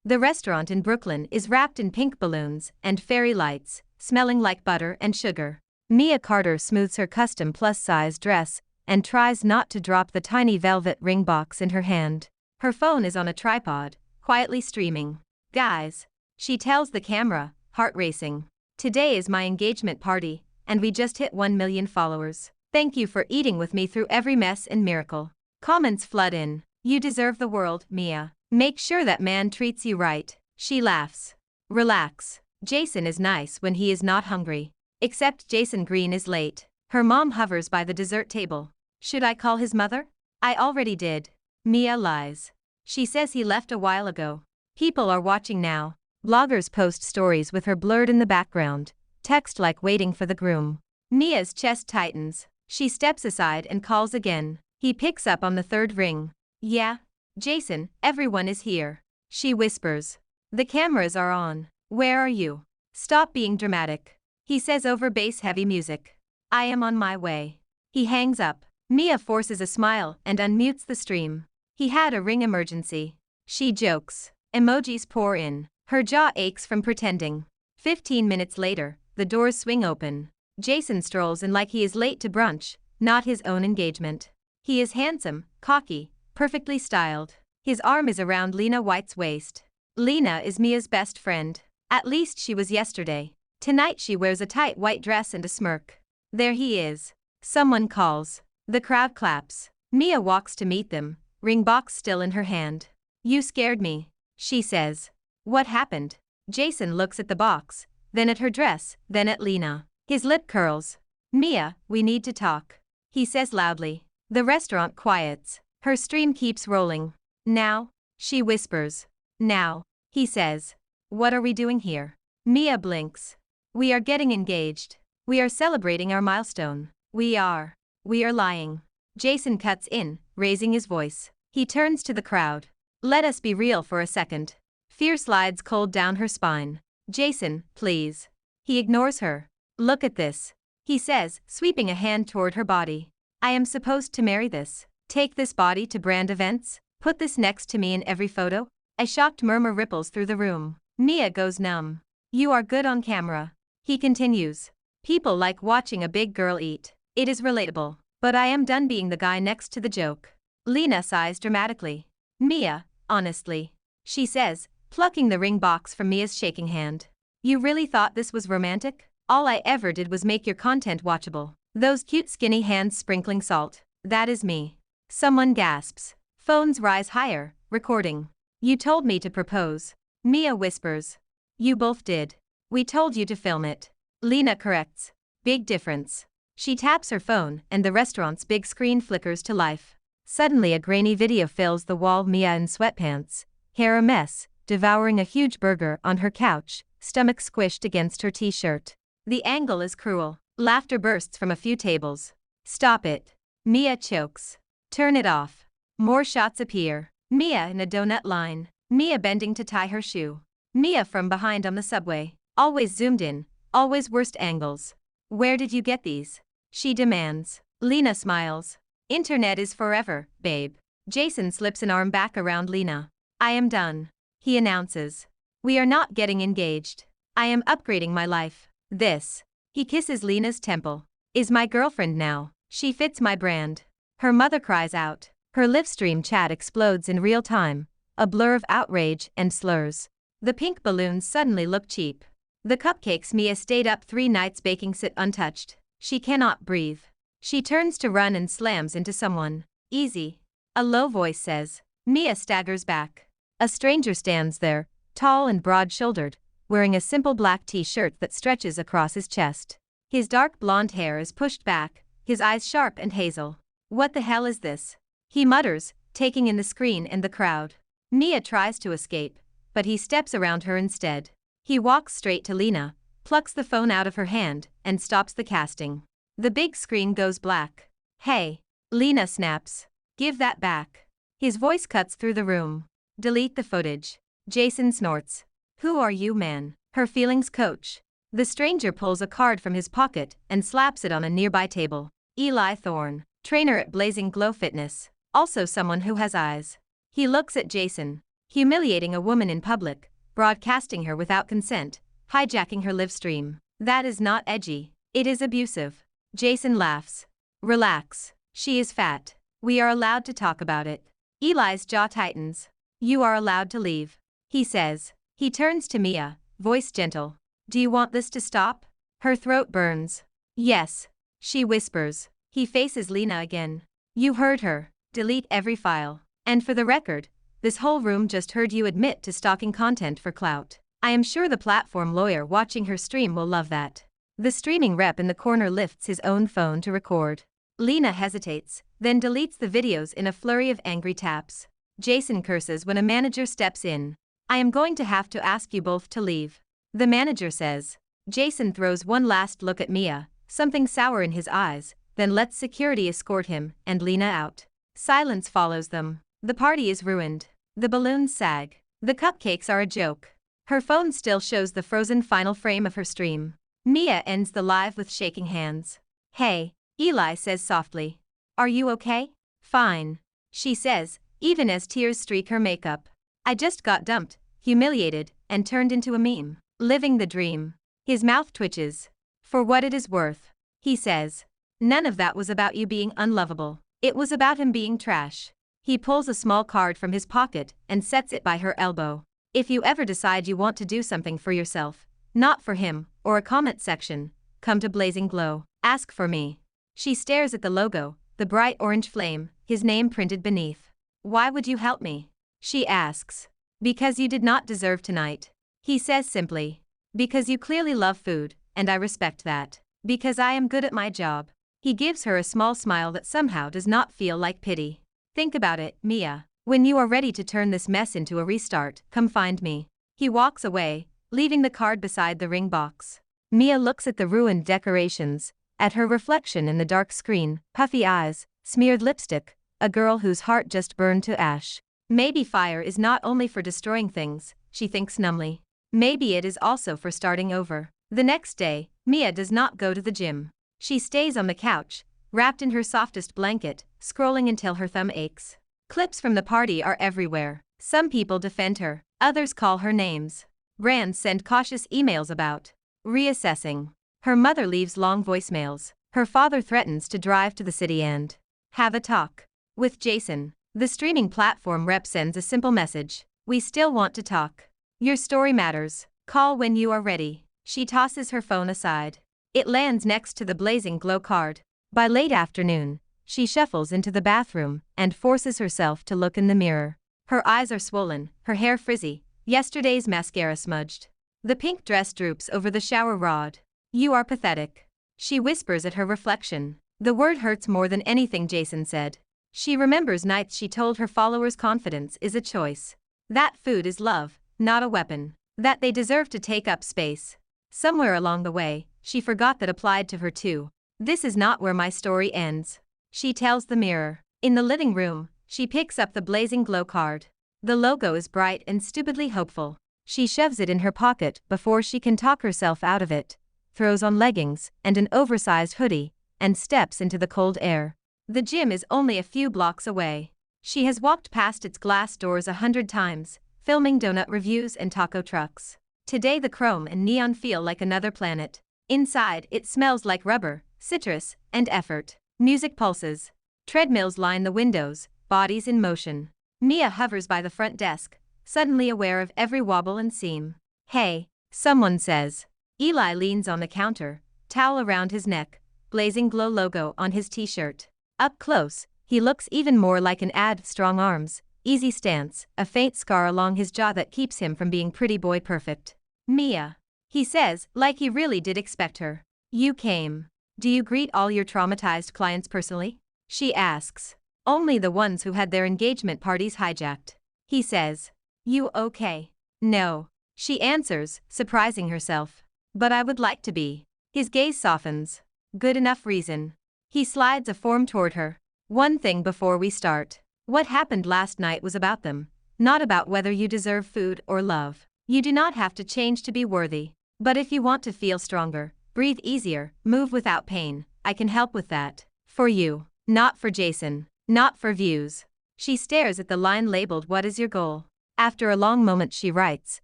The restaurant in Brooklyn is wrapped in pink balloons and fairy lights, smelling like butter and sugar. Mia Carter smooths her custom plus-size dress and tries not to drop the tiny velvet ring box in her hand. Her phone is on a tripod, quietly streaming. Guys, she tells the camera, heart racing. Today is my engagement party, and we just hit 1 million followers. Thank you for eating with me through every mess and miracle. Comments flood in. You deserve the world, Mia. Make sure that man treats you right. She laughs. Relax. Jason is nice when he is not hungry. Except Jason Green is late. Her mom hovers by the dessert table. Should I call his mother? I already did. Mia lies. She says he left a while ago. People are watching now. Bloggers post stories with her blurred in the background. Text like waiting for the groom. Mia's chest tightens. She steps aside and calls again. He picks up on the third ring. Yeah? Jason, everyone is here. She whispers. The cameras are on. Where are you? Stop being dramatic. He says over bass-heavy music. I am on my way. He hangs up. Mia forces a smile and unmutes the stream. He had a ring emergency. She jokes. Emojis pour in. Her jaw aches from pretending. 15 minutes later, the doors swing open. Jason strolls in like he is late to brunch, not his own engagement. He is handsome, cocky, perfectly styled. His arm is around Lena White's waist. Lena is Mia's best friend. At least she was yesterday. Tonight she wears a tight white dress and a smirk. There he is. Someone calls. The crowd claps. Mia walks to meet them, ring box still in her hand. You scared me, she says. What happened? Jason looks at the box, then at her dress, then at Lena. His lip curls. Mia, we need to talk, he says loudly. The restaurant quiets. Her stream keeps rolling. Now? She whispers. Now, he says. What are we doing here? Mia blinks. We are getting engaged. We are celebrating our milestone. We are lying. Jason cuts in, raising his voice. He turns to the crowd. Let us be real for a second. Fear slides cold down her spine. Jason, please. He ignores her. Look at this, he says, sweeping a hand toward her body. I am supposed to marry this. Take this body to brand events? Put this next to me in every photo? A shocked murmur ripples through the room. Mia goes numb. You are good on camera. He continues. People like watching a big girl eat. It is relatable. But I am done being the guy next to the joke. Lena sighs dramatically. Mia, honestly, she says, plucking the ring box from Mia's shaking hand. You really thought this was romantic? All I ever did was make your content watchable. Those cute skinny hands sprinkling salt. That is me. Someone gasps. Phones rise higher, recording. You told me to propose. Mia whispers. You both did. We told you to film it. Lena corrects. Big difference. She taps her phone and the restaurant's big screen flickers to life. Suddenly a grainy video fills the wall. Mia in sweatpants, hair a mess, devouring a huge burger on her couch, stomach squished against her t-shirt. The angle is cruel. Laughter bursts from a few tables. Stop it. Mia chokes. Turn it off. More shots appear. Mia in a donut line. Mia bending to tie her shoe. Mia from behind on the subway. Always zoomed in, always worst angles. Where did you get these? She demands. Lena smiles. Internet is forever, babe. Jason slips an arm back around Lena. I am done, he announces. We are not getting engaged. I am upgrading my life. This. He kisses Lena's temple. Is my girlfriend now. She fits my brand. Her mother cries out. Her Livestream chat explodes in real time, a blur of outrage and slurs. The pink balloons suddenly look cheap. The cupcakes Mia stayed up 3 nights baking sit untouched. She cannot breathe. She turns to run and slams into someone. Easy. A low voice says. Mia staggers back. A stranger stands there, tall and broad-shouldered, wearing a simple black t-shirt that stretches across his chest. His dark blonde hair is pushed back, his eyes sharp and hazel. What the hell is this? He mutters, taking in the screen and the crowd. Mia tries to escape, but he steps around her instead. He walks straight to Lena, plucks the phone out of her hand, and stops the casting. The big screen goes black. Hey, Lena snaps. Give that back. His voice cuts through the room. Delete the footage. Jason snorts. Who are you, man? Her feelings coach. The stranger pulls a card from his pocket and slaps it on a nearby table. Eli Thorne, trainer at Blazing Glow Fitness. Also someone who has eyes. He looks at Jason. Humiliating a woman in public, broadcasting her without consent, hijacking her live stream. That is not edgy. It is abusive. Jason laughs. Relax. She is fat. We are allowed to talk about it. Eli's jaw tightens. You are allowed to leave, he says. He turns to Mia, voice gentle. Do you want this to stop? Her throat burns. Yes, she whispers. He faces Lena again. You heard her. Delete every file. And for the record, this whole room just heard you admit to stalking content for clout. I am sure the platform lawyer watching her stream will love that. The streaming rep in the corner lifts his own phone to record. Lena hesitates, then deletes the videos in a flurry of angry taps. Jason curses when a manager steps in. I am going to have to ask you both to leave, the manager says. Jason throws one last look at Mia, something sour in his eyes, then lets security escort him and Lena out. Silence follows them. The party is ruined. The balloons sag. The cupcakes are a joke. Her phone still shows the frozen final frame of her stream. Mia ends the live with shaking hands. Hey, Eli says softly. Are you okay? Fine, she says, even as tears streak her makeup. I just got dumped, humiliated, and turned into a meme. Living the dream. His mouth twitches. For what it is worth, he says. None of that was about you being unlovable. It was about him being trash. He pulls a small card from his pocket and sets it by her elbow. If you ever decide you want to do something for yourself, not for him, or a comment section, come to Blazing Glow. Ask for me. She stares at the logo, the bright orange flame, his name printed beneath. Why would you help me? She asks. Because you did not deserve tonight. He says simply. Because you clearly love food, and I respect that. Because I am good at my job. He gives her a small smile that somehow does not feel like pity. Think about it, Mia. When you are ready to turn this mess into a restart, come find me. He walks away, leaving the card beside the ring box. Mia looks at the ruined decorations, at her reflection in the dark screen, puffy eyes, smeared lipstick, a girl whose heart just burned to ash. Maybe fire is not only for destroying things, she thinks numbly. Maybe it is also for starting over. The next day, Mia does not go to the gym. She stays on the couch, wrapped in her softest blanket, scrolling until her thumb aches. Clips from the party are everywhere. Some people defend her, others call her names. Brands send cautious emails about reassessing. Her mother leaves long voicemails. Her father threatens to drive to the city and have a talk with Jason. The streaming platform rep sends a simple message. We still want to talk. Your story matters. Call when you are ready. She tosses her phone aside. It lands next to the Blazing Glow card. By late afternoon, she shuffles into the bathroom and forces herself to look in the mirror. Her eyes are swollen, her hair frizzy, yesterday's mascara smudged. The pink dress droops over the shower rod. You are pathetic, she whispers at her reflection. The word hurts more than anything Jason said. She remembers nights she told her followers confidence is a choice. That food is love, not a weapon. That they deserve to take up space. Somewhere along the way, she forgot that applied to her too. This is not where my story ends, she tells the mirror. In the living room, she picks up the Blazing Glow card. The logo is bright and stupidly hopeful. She shoves it in her pocket before she can talk herself out of it, throws on leggings and an oversized hoodie, and steps into the cold air. The gym is only a few blocks away. She has walked past its glass doors 100 times, filming donut reviews and taco trucks. Today the chrome and neon feel like another planet. Inside, it smells like rubber, citrus, and effort. Music pulses. Treadmills line the windows, bodies in motion. Mia hovers by the front desk, suddenly aware of every wobble and seam. Hey, someone says. Eli leans on the counter, towel around his neck, Blazing Glow logo on his t-shirt. Up close, he looks even more like an ad. Strong arms, easy stance, a faint scar along his jaw that keeps him from being pretty boy perfect. Mia, he says, like he really did expect her. You came. Do you greet all your traumatized clients personally? She asks. Only the ones who had their engagement parties hijacked. He says. You okay? No. She answers, surprising herself. But I would like to be. His gaze softens. Good enough reason. He slides a form toward her. One thing before we start. What happened last night was about them, not about whether you deserve food or love. You do not have to change to be worthy. But if you want to feel stronger, breathe easier, move without pain, I can help with that. For you. Not for Jason. Not for views. She stares at the line labeled "What is your goal?" After a long moment she writes,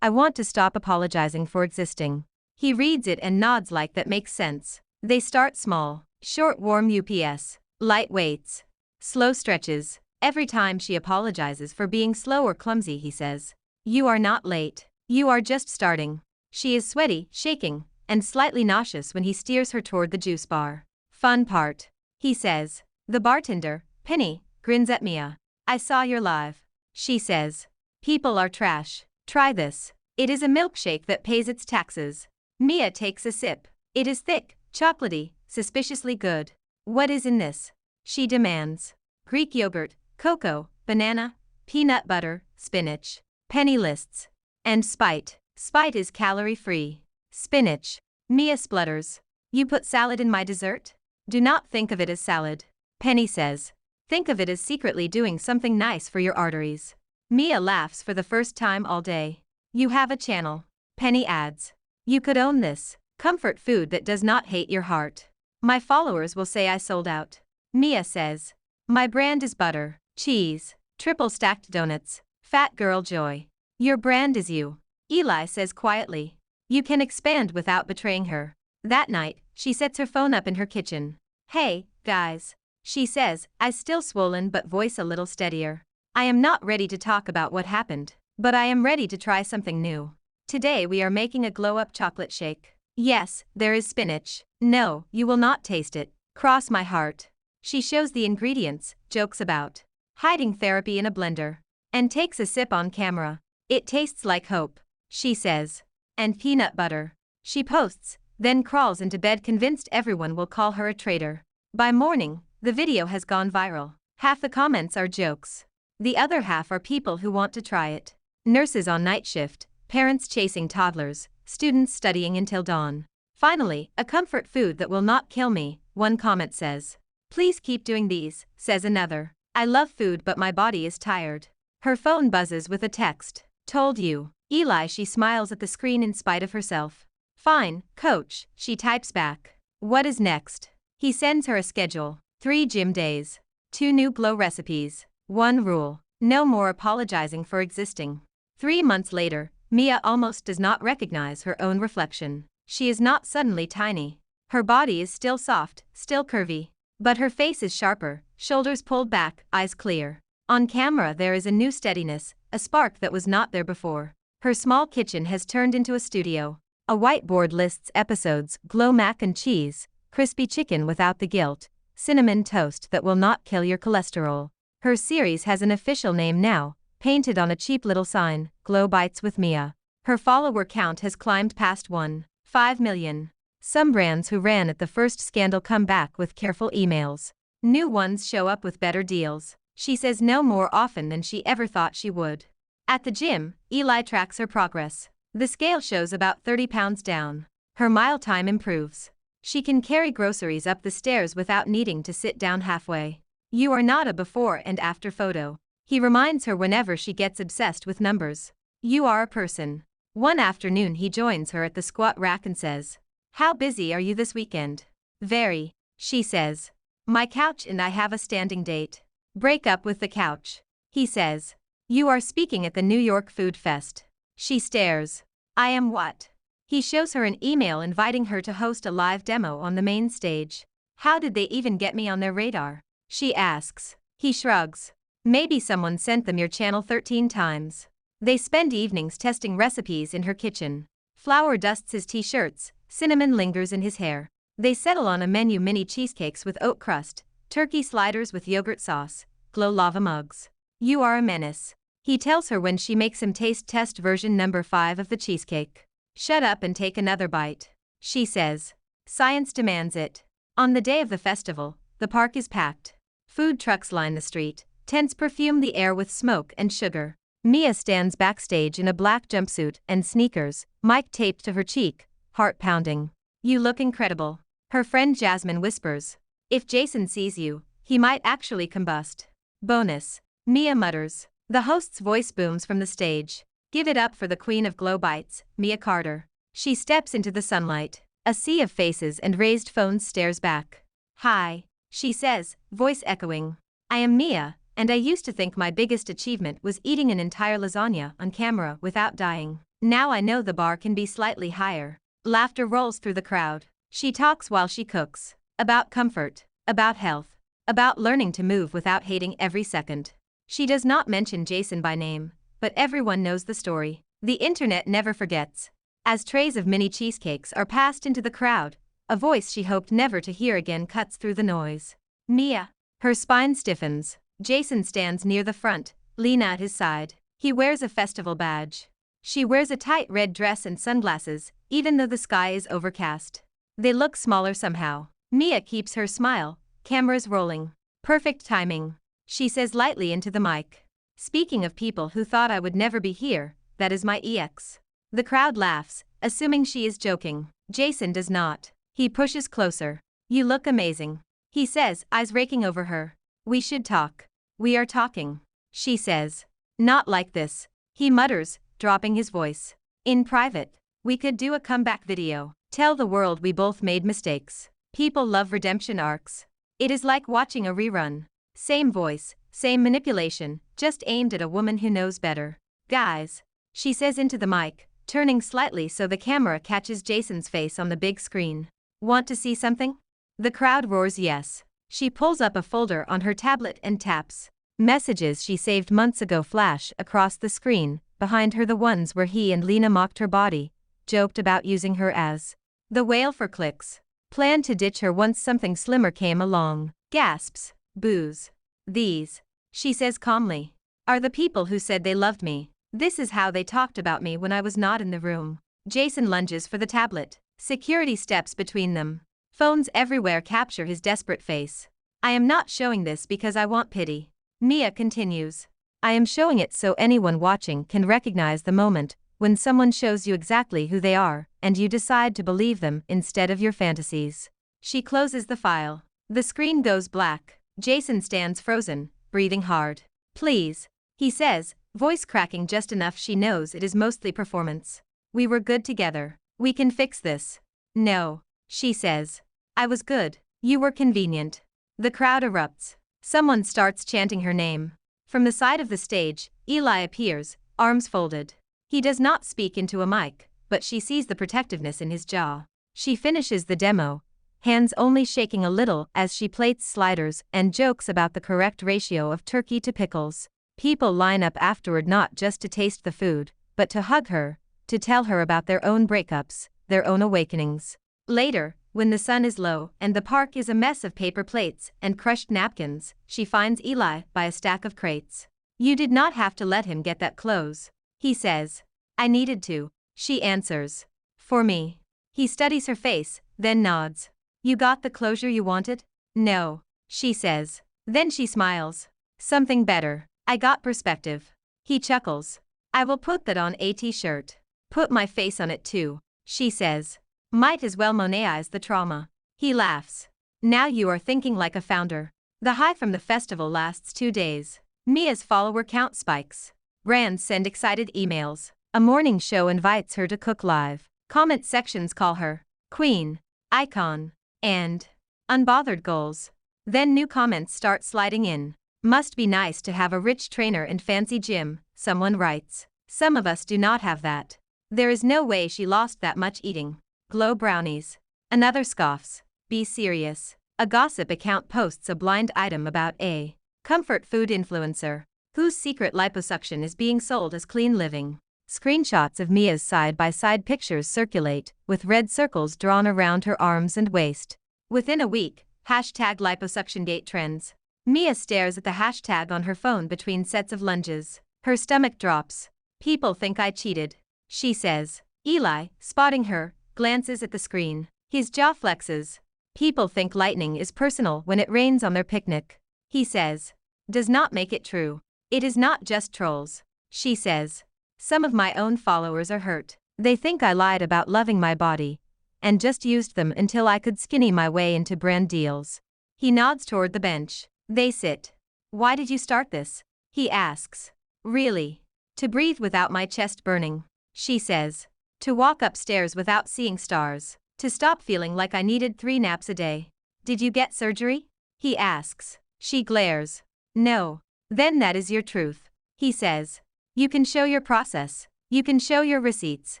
I want to stop apologizing for existing. He reads it and nods like that makes sense. They start small. Short warm UPS. Light weights. Slow stretches. Every time she apologizes for being slow or clumsy he says, you are not late. You are just starting. She is sweaty, shaking, and slightly nauseous when he steers her toward the juice bar. Fun part. He says. The bartender, Penny, grins at Mia. I saw your live. She says. People are trash. Try this. It is a milkshake that pays its taxes. Mia takes a sip. It is thick, chocolatey, suspiciously good. What is in this? She demands. Greek yogurt, cocoa, banana, peanut butter, spinach. Penny lists. And spite. Spite is calorie-free. Spinach. Mia splutters. You put salad in my dessert? Do not think of it as salad. Penny says. Think of it as secretly doing something nice for your arteries. Mia laughs for the first time all day. You have a channel. Penny adds. You could own this. Comfort food that does not hate your heart. My followers will say I sold out. Mia says. My brand is butter, cheese, triple stacked donuts, fat girl joy. Your brand is you. Eli says quietly. You can expand without betraying her. That night, she sets her phone up in her kitchen. Hey, guys. She says, eyes still swollen but voice a little steadier. I am not ready to talk about what happened, but I am ready to try something new. Today we are making a glow-up chocolate shake. Yes, there is spinach. No, you will not taste it. Cross my heart. She shows the ingredients, jokes about hiding therapy in a blender, and takes a sip on camera. It tastes like hope, she says. And peanut butter. She posts, then crawls into bed convinced everyone will call her a traitor. By morning, the video has gone viral. Half the comments are jokes. The other half are people who want to try it. Nurses on night shift, parents chasing toddlers, students studying until dawn. Finally, a comfort food that will not kill me, one comment says. Please keep doing these, says another. I love food but my body is tired. Her phone buzzes with a text. Told you. Eli. She smiles at the screen in spite of herself. Fine, coach, she types back. What is next? He sends her a schedule. 3 gym days. 2 new glow recipes. 1 rule. No more apologizing for existing. 3 months later, Mia almost does not recognize her own reflection. She is not suddenly tiny. Her body is still soft, still curvy. But her face is sharper, shoulders pulled back, eyes clear. On camera there is a new steadiness, a spark that was not there before. Her small kitchen has turned into a studio. A whiteboard lists episodes, glow mac and cheese, crispy chicken without the guilt, cinnamon toast that will not kill your cholesterol. Her series has an official name now, painted on a cheap little sign, Glow Bites with Mia. Her follower count has climbed past 1.5 million. Some brands who ran at the first scandal come back with careful emails. New ones show up with better deals. She says no more often than she ever thought she would. At the gym, Eli tracks her progress. The scale shows about 30 pounds down. Her mile time improves. She can carry groceries up the stairs without needing to sit down halfway. You are not a before and after photo. He reminds her whenever she gets obsessed with numbers. You are a person. One afternoon he joins her at the squat rack and says, how busy are you this weekend? Very, she says. My couch and I have a standing date. Break up with the couch. He says. You are speaking at the New York Food Fest. She stares. I am what? He shows her an email inviting her to host a live demo on the main stage. How did they even get me on their radar? She asks. He shrugs. Maybe someone sent them your channel 13 times. They spend evenings testing recipes in her kitchen. Flour dusts his t-shirts, cinnamon lingers in his hair. They settle on a menu: mini cheesecakes with oat crust, turkey sliders with yogurt sauce, glow lava mugs. You are a menace. He tells her when she makes him taste test version number 5 of the cheesecake. Shut up and take another bite. She says. Science demands it. On the day of the festival, the park is packed. Food trucks line the street, tents perfume the air with smoke and sugar. Mia stands backstage in a black jumpsuit and sneakers, mic taped to her cheek, heart pounding. You look incredible. Her friend Jasmine whispers. If Jason sees you, he might actually combust. Bonus. Mia mutters. The host's voice booms from the stage. Give it up for the queen of glow bites, Mia Carter. She steps into the sunlight. A sea of faces and raised phones stares back. Hi, she says, voice echoing. I am Mia, And I used to think my biggest achievement was eating an entire lasagna on camera without dying. Now I know the bar can be slightly higher. Laughter rolls through the crowd. She talks while she cooks. About comfort. About health. About learning to move without hating every second. She does not mention Jason by name, but everyone knows the story. The internet never forgets. As trays of mini cheesecakes are passed into the crowd, a voice she hoped never to hear again cuts through the noise. Mia. Her spine stiffens. Jason stands near the front, Lena at his side. He wears a festival badge. She wears a tight red dress and sunglasses, even though the sky is overcast. They look smaller somehow. Mia keeps her smile, cameras rolling. Perfect timing. She says lightly into the mic. Speaking of people who thought I would never be here, that is my ex. The crowd laughs, assuming she is joking. Jason does not. He pushes closer. You look amazing. He says, eyes raking over her. We should talk. We are talking. She says. Not like this. He mutters, dropping his voice. In private. We could do a comeback video. Tell the world we both made mistakes. People love redemption arcs. It is like watching a rerun. Same voice, same manipulation, just aimed at a woman who knows better. Guys. She says into the mic, turning slightly so the camera catches Jason's face on the big screen. Want to see something? The crowd roars yes. She pulls up a folder on her tablet and taps. Messages she saved months ago flash across the screen, behind her the ones where he and Lena mocked her body, joked about using her as the whale for clicks. Planned to ditch her once something slimmer came along. Gasps. Boos. These, she says calmly, are the people who said they loved me. This is how they talked about me when I was not in the room. Jason lunges for the tablet. Security steps between them. Phones everywhere capture his desperate face. I am not showing this because I want pity. Mia continues. I am showing it so anyone watching can recognize the moment when someone shows you exactly who they are and you decide to believe them instead of your fantasies. She closes the file. The screen goes black. Jason stands frozen, breathing hard. Please, he says, voice cracking just enough she knows it is mostly performance. We were good together. We can fix this. No, she says. I was good. You were convenient. The crowd erupts. Someone starts chanting her name. From the side of the stage, Eli appears, arms folded. He does not speak into a mic, but she sees the protectiveness in his jaw. She finishes the demo, hands only shaking a little as she plates sliders and jokes about the correct ratio of turkey to pickles. People line up afterward not just to taste the food, but to hug her, to tell her about their own breakups, their own awakenings. Later, when the sun is low and the park is a mess of paper plates and crushed napkins, she finds Eli by a stack of crates. You did not have to let him get that close, he says. I needed to, she answers. For me. He studies her face, then nods. You got the closure you wanted? No, she says. Then she smiles. Something better. I got perspective. He chuckles. I will put that on a t-shirt. Put my face on it too, she says. Might as well monetize the trauma. He laughs. Now you are thinking like a founder. The high from the festival lasts 2 days. Mia's follower count spikes. Brands send excited emails. A morning show invites her to cook live. Comment sections call her queen, icon, and unbothered goals. Then new comments start sliding in. Must be nice to have a rich trainer and fancy gym, someone writes. Some of us do not have that. There is no way she lost that much eating. Glow brownies. Another scoffs. Be serious. A gossip account posts a blind item about a comfort food influencer whose secret liposuction is being sold as clean living. Screenshots of Mia's side-by-side pictures circulate, with red circles drawn around her arms and waist. Within a week, #liposuctiongate trends. Mia stares at the hashtag on her phone between sets of lunges. Her stomach drops. People think I cheated, she says. Eli, spotting her, glances at the screen. His jaw flexes. People think lightning is personal when it rains on their picnic, he says. Does not make it true. It is not just trolls, she says. Some of my own followers are hurt. They think I lied about loving my body, and just used them until I could skinny my way into brand deals. He nods toward the bench. They sit. Why did you start this? He asks. Really? To breathe without my chest burning, she says. To walk upstairs without seeing stars. To stop feeling like I needed 3 naps a day. Did you get surgery? He asks. She glares. No. Then that is your truth. He says. You can show your process. You can show your receipts.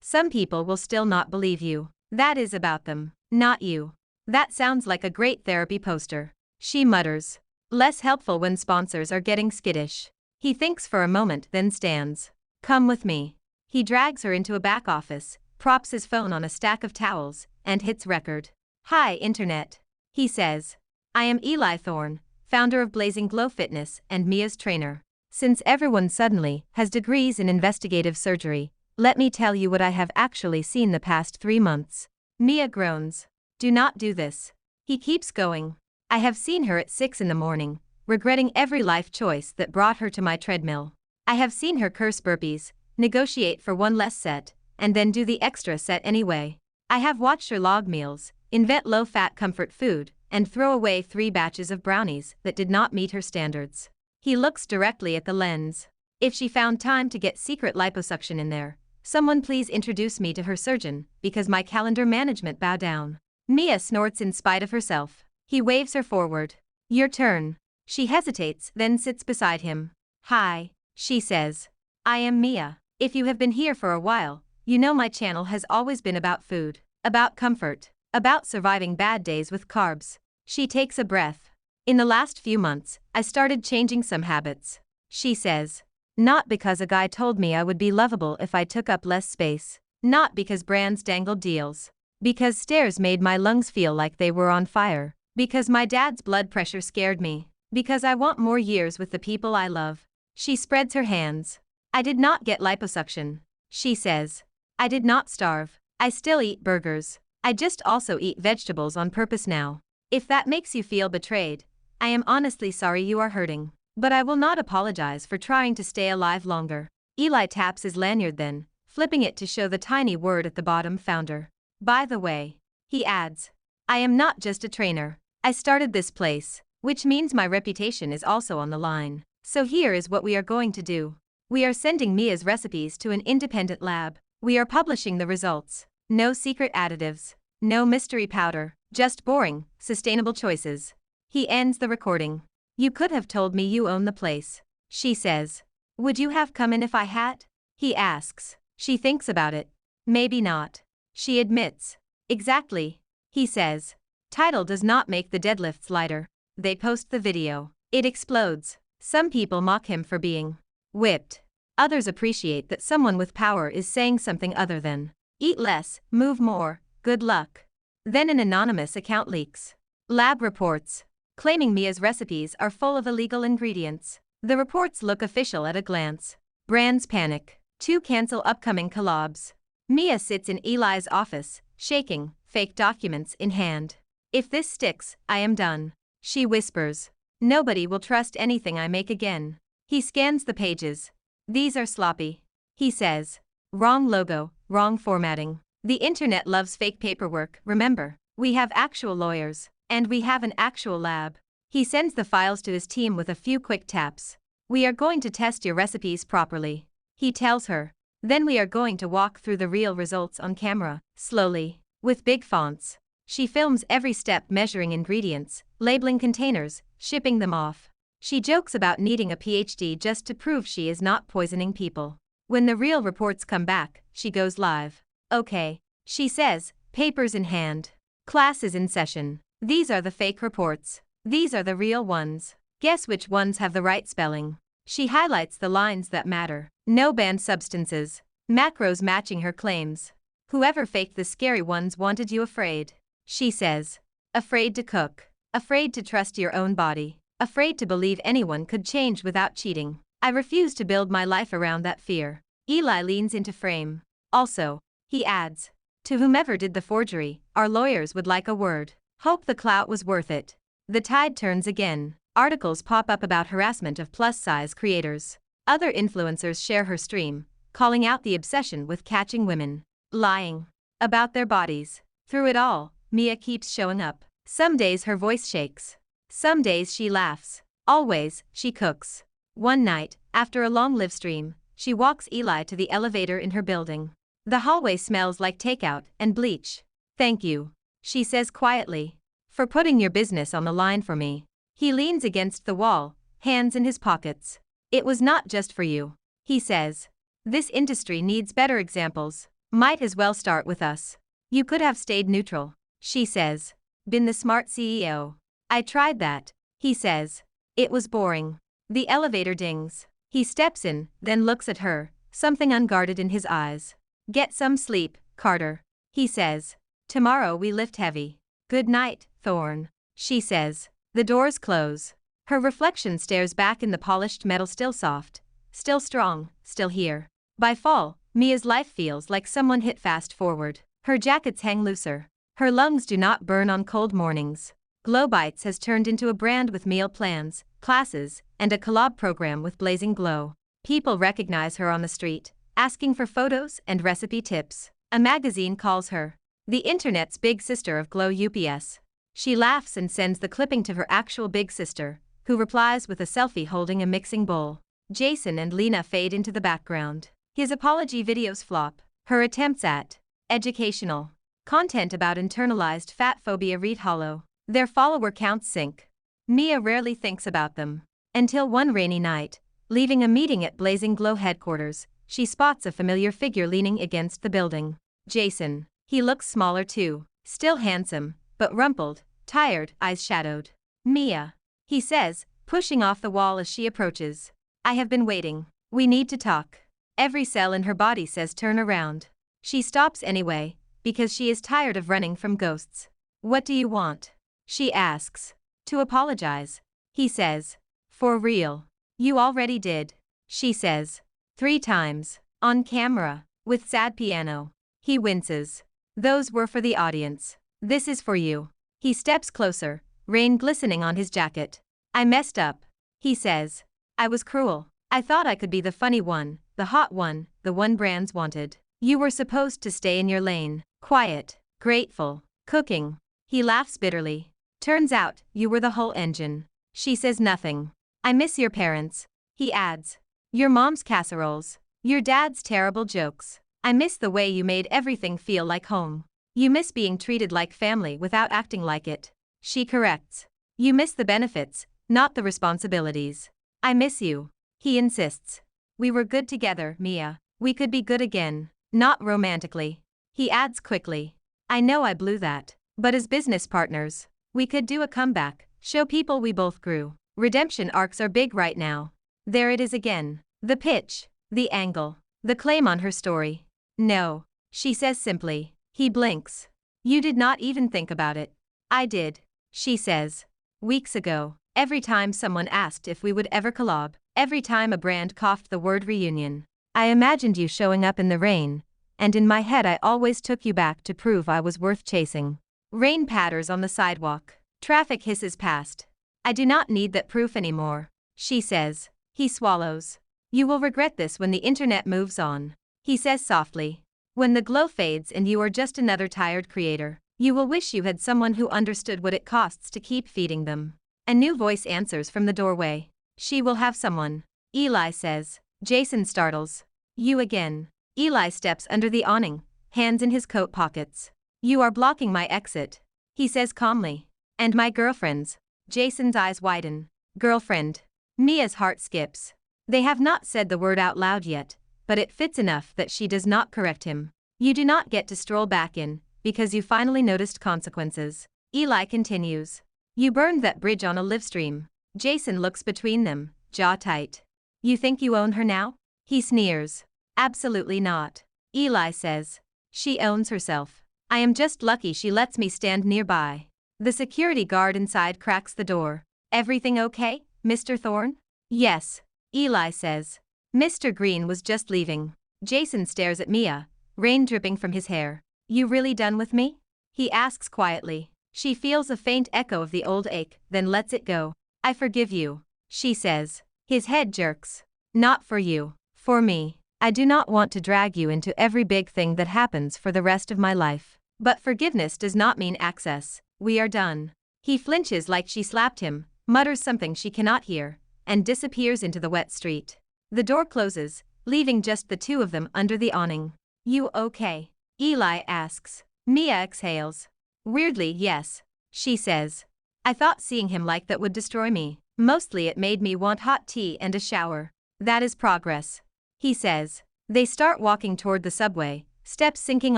Some people will still not believe you. That is about them, not you. That sounds like a great therapy poster. She mutters. Less helpful when sponsors are getting skittish. He thinks for a moment, then stands. Come with me. He drags her into a back office, props his phone on a stack of towels, and hits record. Hi, Internet. He says. I am Eli Thorne, founder of Blazing Glow Fitness and Mia's trainer. Since everyone suddenly has degrees in investigative surgery, let me tell you what I have actually seen the past 3 months. Mia groans. Do not do this. He keeps going. I have seen her at 6 in the morning, regretting every life choice that brought her to my treadmill. I have seen her curse burpees, negotiate for one less set, and then do the extra set anyway. I have watched her log meals, invent low-fat comfort food, and throw away 3 batches of brownies that did not meet her standards. He looks directly at the lens. If she found time to get secret liposuction in there, someone please introduce me to her surgeon, because my calendar management bow down. Mia snorts in spite of herself. He waves her forward. Your turn. She hesitates, then sits beside him. Hi, she says. I am Mia. If you have been here for a while, you know my channel has always been about food, about comfort, about surviving bad days with carbs. She takes a breath. In the last few months, I started changing some habits. She says. Not because a guy told me I would be lovable if I took up less space. Not because brands dangled deals. Because stairs made my lungs feel like they were on fire. Because my dad's blood pressure scared me. Because I want more years with the people I love. She spreads her hands. I did not get liposuction. She says. I did not starve. I still eat burgers. I just also eat vegetables on purpose now. If that makes you feel betrayed, I am honestly sorry you are hurting. But I will not apologize for trying to stay alive longer. Eli taps his lanyard then, flipping it to show the tiny word at the bottom, founder. By the way, he adds. I am not just a trainer. I started this place, which means my reputation is also on the line. So here is what we are going to do. We are sending Mia's recipes to an independent lab. We are publishing the results. No secret additives. No mystery powder. Just boring, sustainable choices. He ends the recording. You could have told me you own the place. She says. Would you have come in if I had? He asks. She thinks about it. Maybe not. She admits. Exactly. He says. Title does not make the deadlifts lighter. They post the video. It explodes. Some people mock him for being whipped. Others appreciate that someone with power is saying something other than eat less, move more, good luck. Then an anonymous account leaks. Lab reports. Claiming Mia's recipes are full of illegal ingredients. The reports look official at a glance. Brands panic. To cancel upcoming collabs. Mia sits in Eli's office, shaking, fake documents in hand. If this sticks, I am done. She whispers. Nobody will trust anything I make again. He scans the pages. These are sloppy. He says. Wrong logo, wrong formatting. The internet loves fake paperwork, remember. We have actual lawyers. And we have an actual lab. He sends the files to his team with a few quick taps. We are going to test your recipes properly. He tells her. Then we are going to walk through the real results on camera, slowly, with big fonts. She films every step, measuring ingredients, labeling containers, shipping them off. She jokes about needing a PhD just to prove she is not poisoning people. When the real reports come back, she goes live. Okay, she says, papers in hand. Class is in session. These are the fake reports. These are the real ones. Guess which ones have the right spelling. She highlights the lines that matter. No banned substances. Macros matching her claims. Whoever faked the scary ones wanted you afraid. She says. Afraid to cook. Afraid to trust your own body. Afraid to believe anyone could change without cheating. I refuse to build my life around that fear. Eli leans into frame. Also, he adds. To whomever did the forgery, our lawyers would like a word. Hope the clout was worth it. The tide turns again. Articles pop up about harassment of plus-size creators. Other influencers share her stream, calling out the obsession with catching women lying about their bodies. Through it all, Mia keeps showing up. Some days her voice shakes. Some days she laughs. Always, she cooks. One night, after a long live stream, she walks Eli to the elevator in her building. The hallway smells like takeout and bleach. Thank you, she says quietly, for putting your business on the line for me. He leans against the wall, hands in his pockets. It was not just for you, he says. This industry needs better examples. Might as well start with us. You could have stayed neutral, she says. Been the smart CEO. I tried that, he says. It was boring. The elevator dings. He steps in, then looks at her, something unguarded in his eyes. Get some sleep, Carter, he says. Tomorrow we lift heavy. Good night, Thorne, she says. The doors close. Her reflection stares back in the polished metal, still soft, still strong, still here. By fall, Mia's life feels like someone hit fast forward. Her jackets hang looser. Her lungs do not burn on cold mornings. Glow Bites has turned into a brand with meal plans, classes, and a collab program with Blazing Glow. People recognize her on the street, asking for photos and recipe tips. A magazine calls her the internet's big sister of Glow UPS. She laughs and sends the clipping to her actual big sister, who replies with a selfie holding a mixing bowl. Jason and Lena fade into the background. His apology videos flop. Her attempts at educational content about internalized fat phobia read hollow. Their follower counts sink. Mia rarely thinks about them. Until one rainy night, leaving a meeting at Blazing Glow headquarters, she spots a familiar figure leaning against the building. Jason. He looks smaller too, still handsome, but rumpled, tired, eyes shadowed. Mia, he says, pushing off the wall as she approaches. I have been waiting. We need to talk. Every cell in her body says turn around. She stops anyway, because she is tired of running from ghosts. What do you want? She asks. To apologize. He says. For real. You already did. She says. 3 times. On camera. With sad piano. He winces. Those were for the audience. This is for you. He steps closer, rain glistening on his jacket. I messed up. He says. I was cruel. I thought I could be the funny one, the hot one, the one brands wanted. You were supposed to stay in your lane, quiet, grateful, cooking. He laughs bitterly. Turns out, you were the whole engine. She says nothing. I miss your parents. He adds. Your mom's casseroles. Your dad's terrible jokes. I miss the way you made everything feel like home. You miss being treated like family without acting like it. She corrects. You miss the benefits, not the responsibilities. I miss you. He insists. We were good together, Mia. We could be good again. Not romantically. He adds quickly. I know I blew that. But as business partners, we could do a comeback, show people we both grew. Redemption arcs are big right now. There it is again. The pitch, the angle, the claim on her story. No, she says simply. He blinks. You did not even think about it. I did, she says. Weeks ago, every time someone asked if we would ever collab, every time a brand coughed the word reunion, I imagined you showing up in the rain, and in my head I always took you back to prove I was worth chasing. Rain patters on the sidewalk. Traffic hisses past. I do not need that proof anymore, she says. He swallows. You will regret this when the internet moves on. He says softly. When the glow fades and you are just another tired creator, you will wish you had someone who understood what it costs to keep feeding them. A new voice answers from the doorway. She will have someone. Eli says. Jason startles. You again. Eli steps under the awning, hands in his coat pockets. You are blocking my exit, he says calmly. And my girlfriend's. Jason's eyes widen. Girlfriend. Mia's heart skips. They have not said the word out loud yet, but it fits enough that she does not correct him. You do not get to stroll back in, because you finally noticed consequences. Eli continues. You burned that bridge on a live stream. Jason looks between them, jaw tight. You think you own her now? He sneers. Absolutely not. Eli says. She owns herself. I am just lucky she lets me stand nearby. The security guard inside cracks the door. Everything okay, Mr. Thorne? Yes. Eli says. Mr. Green was just leaving. Jason stares at Mia, rain dripping from his hair. You really done with me? He asks quietly. She feels a faint echo of the old ache, then lets it go. I forgive you, she says. His head jerks. Not for you. For me. I do not want to drag you into every big thing that happens for the rest of my life. But forgiveness does not mean access. We are done. He flinches like she slapped him, mutters something she cannot hear, and disappears into the wet street. The door closes, leaving just the two of them under the awning. You okay? Eli asks. Mia exhales. Weirdly, yes, she says. I thought seeing him like that would destroy me. Mostly it made me want hot tea and a shower. That is progress. He says. They start walking toward the subway, steps sinking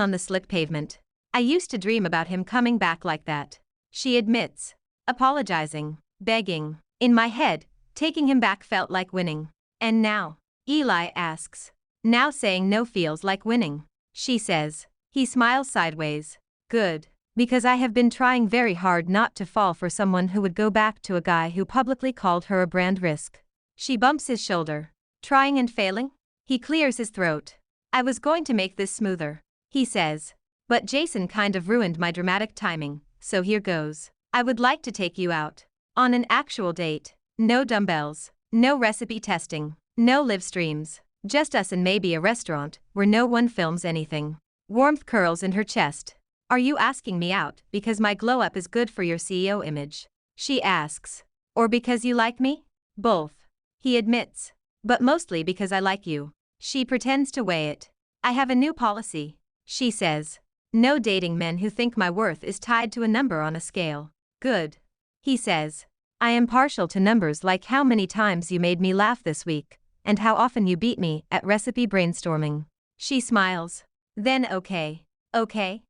on the slick pavement. I used to dream about him coming back like that. She admits. Apologizing, begging. In my head, taking him back felt like winning. And now? Eli asks. Now saying no feels like winning. She says. He smiles sideways. Good. Because I have been trying very hard not to fall for someone who would go back to a guy who publicly called her a brand risk. She bumps his shoulder. Trying and failing? He clears his throat. I was going to make this smoother. He says. But Jason kind of ruined my dramatic timing, so here goes. I would like to take you out. On an actual date. No dumbbells. No recipe testing. No live streams. Just us and maybe a restaurant where no one films anything. Warmth curls in her chest. Are you asking me out because my glow-up is good for your CEO image? She asks. Or because you like me? Both. He admits. But mostly because I like you. She pretends to weigh it. I have a new policy. She says. No dating men who think my worth is tied to a number on a scale. Good. He says. I am partial to numbers like how many times you made me laugh this week, and how often you beat me at recipe brainstorming. She smiles. Then okay. Okay.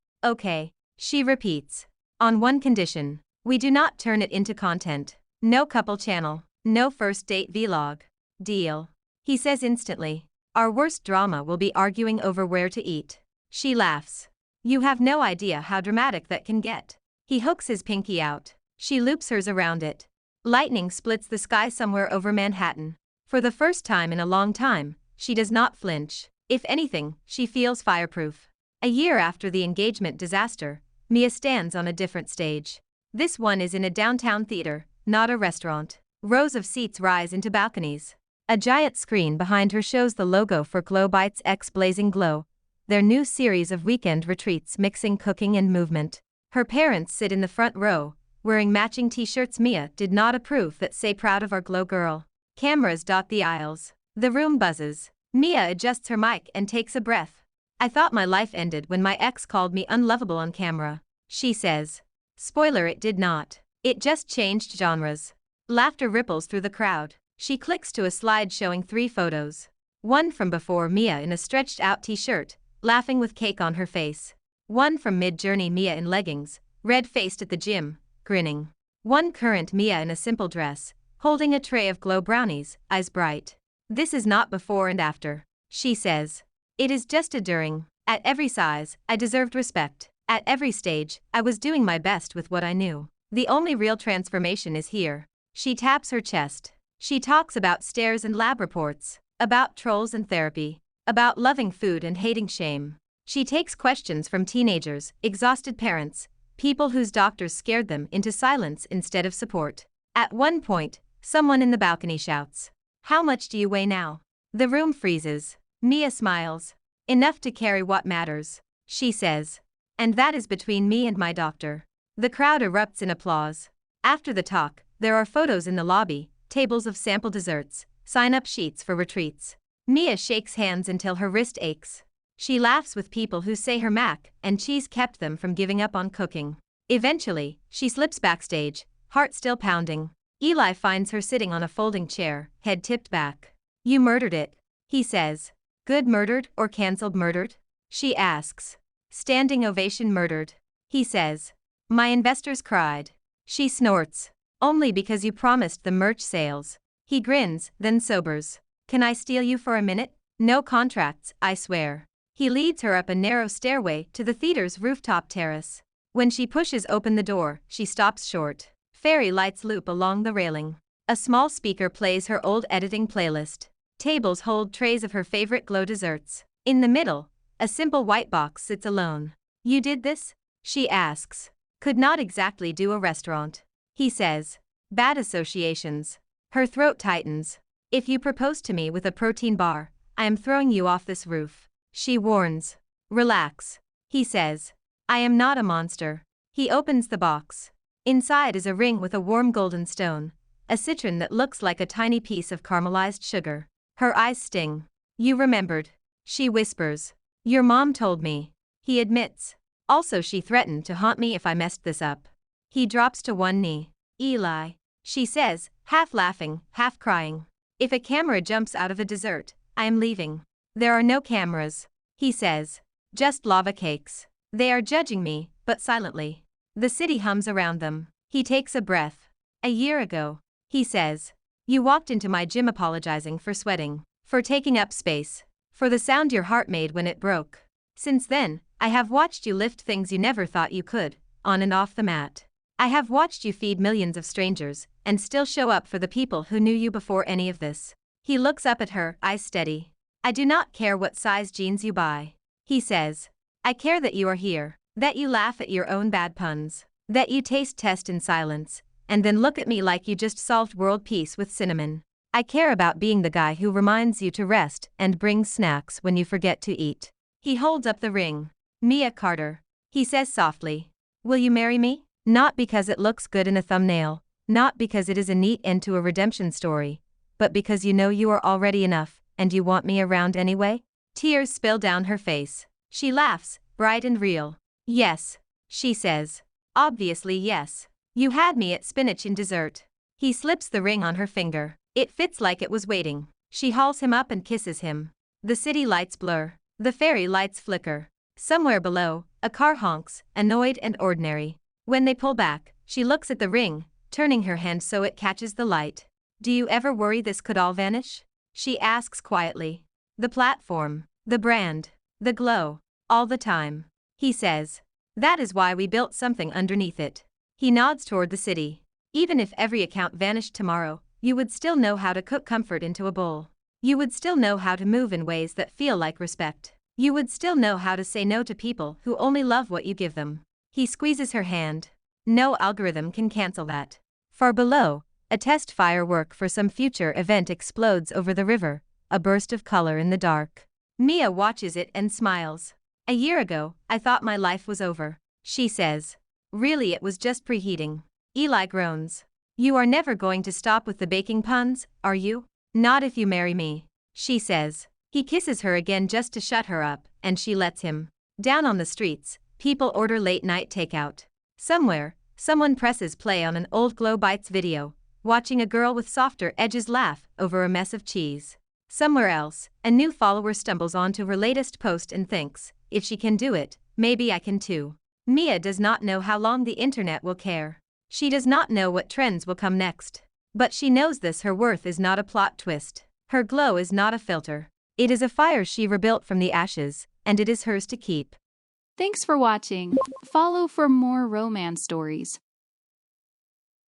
She repeats. On one condition. We do not turn it into content. No couple channel. No first date vlog. Deal. He says instantly. Our worst drama will be arguing over where to eat. She laughs. You have no idea how dramatic that can get. He hooks his pinky out. She loops hers around it. Lightning splits the sky somewhere over Manhattan. For the first time in a long time, she does not flinch. If anything, she feels fireproof. A year after the engagement disaster, Mia stands on a different stage. This one is in a downtown theater, not a restaurant. Rows of seats rise into balconies. A giant screen behind her shows the logo for Glow Bites X Blazing Glow, their new series of weekend retreats mixing cooking and movement. Her parents sit in the front row, wearing matching t-shirts Mia did not approve that say proud of our Glow girl. Cameras dot the aisles. The room buzzes. Mia adjusts her mic and takes a breath. I thought my life ended when my ex called me unlovable on camera. She says. Spoiler, it did not. It just changed genres. Laughter ripples through the crowd. She clicks to a slide showing 3 photos. One from before, Mia in a stretched out t-shirt, laughing with cake on her face. One from mid-journey, Mia in leggings, red-faced at the gym, grinning. One current, Mia in a simple dress, holding a tray of Glow brownies, eyes bright. This is not before and after. She says. It is just a during. At every size, I deserved respect. At every stage, I was doing my best with what I knew. The only real transformation is here. She taps her chest. She talks about stairs and lab reports, about trolls and therapy, about loving food and hating shame. She takes questions from teenagers, exhausted parents, people whose doctors scared them into silence instead of support. At one point, someone in the balcony shouts, "How much do you weigh now?" The room freezes. Mia smiles. Enough to carry what matters, she says. And that is between me and my doctor. The crowd erupts in applause. After the talk, there are photos in the lobby, tables of sample desserts, sign-up sheets for retreats. Mia shakes hands until her wrist aches. She laughs with people who say her mac and cheese kept them from giving up on cooking. Eventually, she slips backstage, heart still pounding. Eli finds her sitting on a folding chair, head tipped back. You murdered it, he says. Good murdered or cancelled murdered? She asks. Standing ovation murdered, he says. My investors cried. She snorts. Only because you promised them merch sales. He grins, then sobers. Can I steal you for a minute? No contracts, I swear. He leads her up a narrow stairway to the theater's rooftop terrace. When she pushes open the door, she stops short. Fairy lights loop along the railing. A small speaker plays her old editing playlist. Tables hold trays of her favorite Glow desserts. In the middle, a simple white box sits alone. You did this? She asks. Could not exactly do a restaurant. He says. Bad associations. Her throat tightens. If you propose to me with a protein bar, I am throwing you off this roof. She warns. Relax. He says. I am not a monster. He opens the box. Inside is a ring with a warm golden stone, a citron that looks like a tiny piece of caramelized sugar. Her eyes sting. You remembered. She whispers. Your mom told me. He admits. Also, she threatened to haunt me if I messed this up. He drops to one knee. Eli. she says, half laughing, half crying. If a camera jumps out of a desert, I am leaving. There are no cameras, he says. Just lava cakes. They are judging me, but silently. The city hums around them. He takes a breath. A year ago, he says. You walked into my gym apologizing for sweating, for taking up space, for the sound your heart made when it broke. Since then, I have watched you lift things you never thought you could, on and off the mat. I have watched you feed millions of strangers, and still show up for the people who knew you before any of this. He looks up at her, eyes steady. I do not care what size jeans you buy, he says. I care that you are here, that you laugh at your own bad puns, that you taste test in silence, and then look at me like you just solved world peace with cinnamon. I care about being the guy who reminds you to rest and brings snacks when you forget to eat. He holds up the ring. Mia Carter, he says softly. Will you marry me? Not because it looks good in a thumbnail, not because it is a neat end to a redemption story, but because you know you are already enough, and you want me around anyway? Tears spill down her face. She laughs, bright and real. Yes, she says. Obviously yes. You had me at spinach in dessert. He slips the ring on her finger. It fits like it was waiting. She hauls him up and kisses him. The city lights blur. The fairy lights flicker. Somewhere below, a car honks, annoyed and ordinary. When they pull back, she looks at the ring, turning her hand so it catches the light. Do you ever worry this could all vanish? She asks quietly. The platform, the brand, the glow, all the time. He says. That is why we built something underneath it. He nods toward the city. Even if every account vanished tomorrow, you would still know how to cook comfort into a bowl. You would still know how to move in ways that feel like respect. You would still know how to say no to people who only love what you give them. He squeezes her hand. No algorithm can cancel that. Far below, a test firework for some future event explodes over the river, a burst of color in the dark. Mia watches it and smiles. A year ago, I thought my life was over, she says. Really, it was just preheating. Eli groans. You are never going to stop with the baking puns, are you? Not if you marry me, she says. He kisses her again just to shut her up, and she lets him. Down on the streets, people order late-night takeout. Somewhere, someone presses play on an old Glow Bites video, watching a girl with softer edges laugh over a mess of cheese. Somewhere else, a new follower stumbles onto her latest post and thinks, if she can do it, maybe I can too. Mia does not know how long the internet will care. She does not know what trends will come next. But she knows this: her worth is not a plot twist. Her glow is not a filter. It is a fire she rebuilt from the ashes, and it is hers to keep. Thanks for watching. Follow for more romance stories.